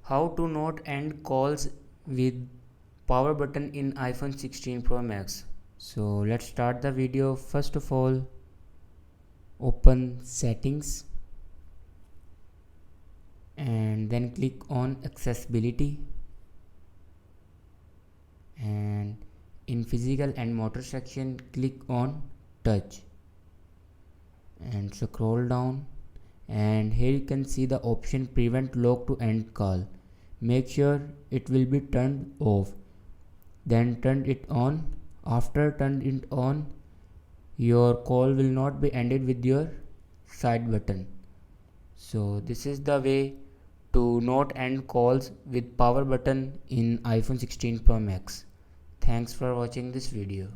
How to not end calls with power button in iPhone 16 Pro Max. So let's start the video. First of all, open settings and then click on accessibility, and in physical and motor section click on touch and scroll down, and here you can see the option prevent lock to end call. Make sure it will be turned off, then turn it on. After turn it on, your call will not be ended with your side button. So this is the way to not end calls with power button in iPhone 16 Pro Max. Thanks for watching this video.